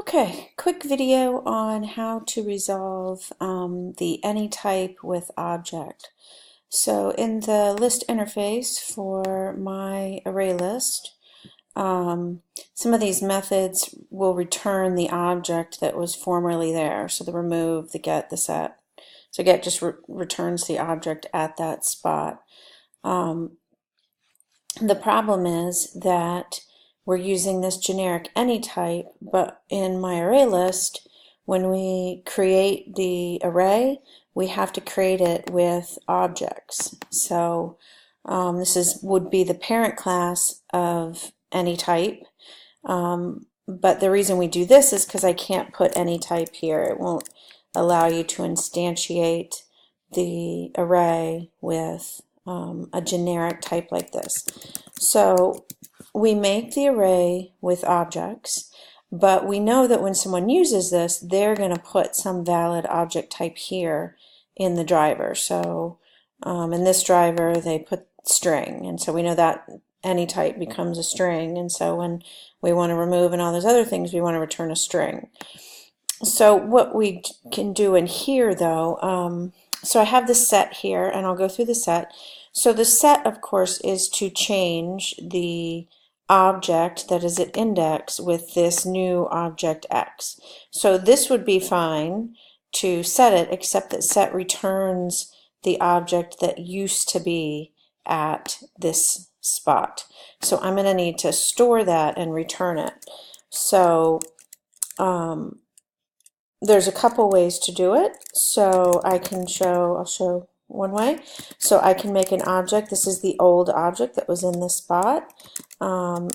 Okay, quick video on how to resolve the AnyType with object. So in the list interface for my array list, some of these methods will return the object that was formerly there. So the remove, the get, the set. So get just returns the object at that spot. The problem is that we're using this generic AnyType, but in my array list, when we create the array, we have to create it with objects. So this would be the parent class of AnyType. But the reason we do this is because I can't put AnyType here. It won't allow you to instantiate the array with a generic type like this. So we make the array with objects, but we know that when someone uses this, they're going to put some valid object type here in the driver. So in this driver, they put string, and so we know that AnyType becomes a string, and so when we want to remove and all those other things, we want to return a string. So what we can do in here, though, so I have the set here, and I'll go through the set. So the set, of course, is to change the object that is at index with this new object x. So this would be fine to set it, except that set returns the object that used to be at this spot. So I'm going to need to store that and return it. So there's a couple ways to do it. So I'll show one way. So I can make an object. This is the old object that was in this spot.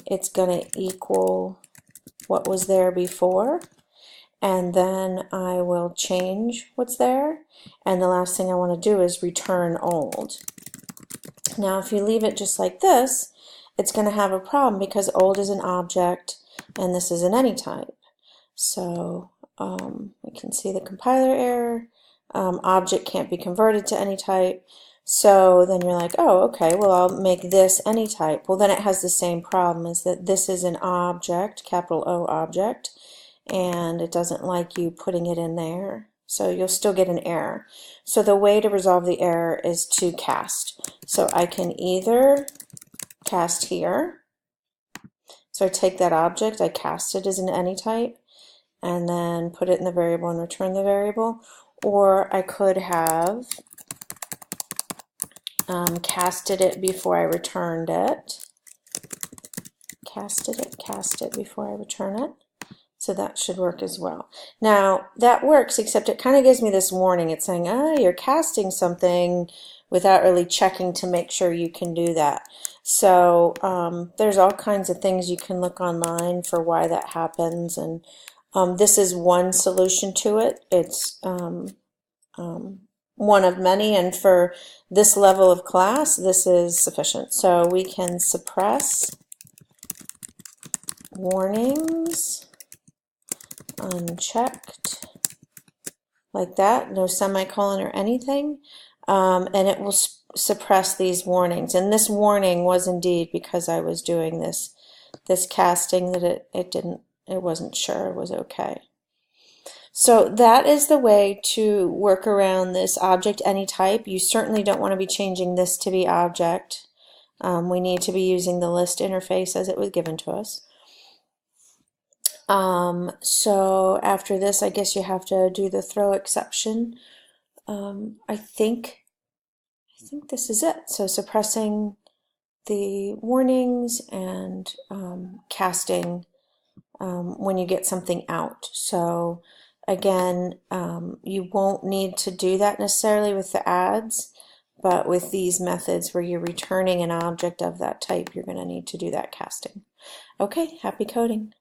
It's going to equal what was there before, and then I will change what's there, and the last thing I want to do is return old. Now if you leave it just like this, it's going to have a problem because old is an object and this is an AnyType. So we can see the compiler error. Object can't be converted to AnyType. So then you're like, oh, okay, well, I'll make this AnyType. Well, then it has the same problem, is that this is an object, capital O object, and it doesn't like you putting it in there. So you'll still get an error. So the way to resolve the error is to cast. So I can either cast here. So I take that object, I cast it as an AnyType, and then put it in the variable and return the variable. Or I could have casted it before I returned it. Cast it before I return it. So that should work as well. Now that works, except it kind of gives me this warning. It's saying, you're casting something without really checking to make sure you can do that. So there's all kinds of things you can look online for why that happens, and this is one solution to it. It's one of many, and for this level of class, this is sufficient. So we can suppress warnings unchecked like that, no semicolon or anything, and it will suppress these warnings. And this warning was indeed because I was doing this casting that it wasn't sure it was okay. So that is the way to work around this object AnyType. You certainly don't want to be changing this to be object. We need to be using the list interface as it was given to us. So after this, I guess you have to do the throw exception. I think this is it. So suppressing the warnings and casting when you get something out. So again, you won't need to do that necessarily with the adds, but with these methods where you're returning an object of that type, you're going to need to do that casting. Okay, happy coding.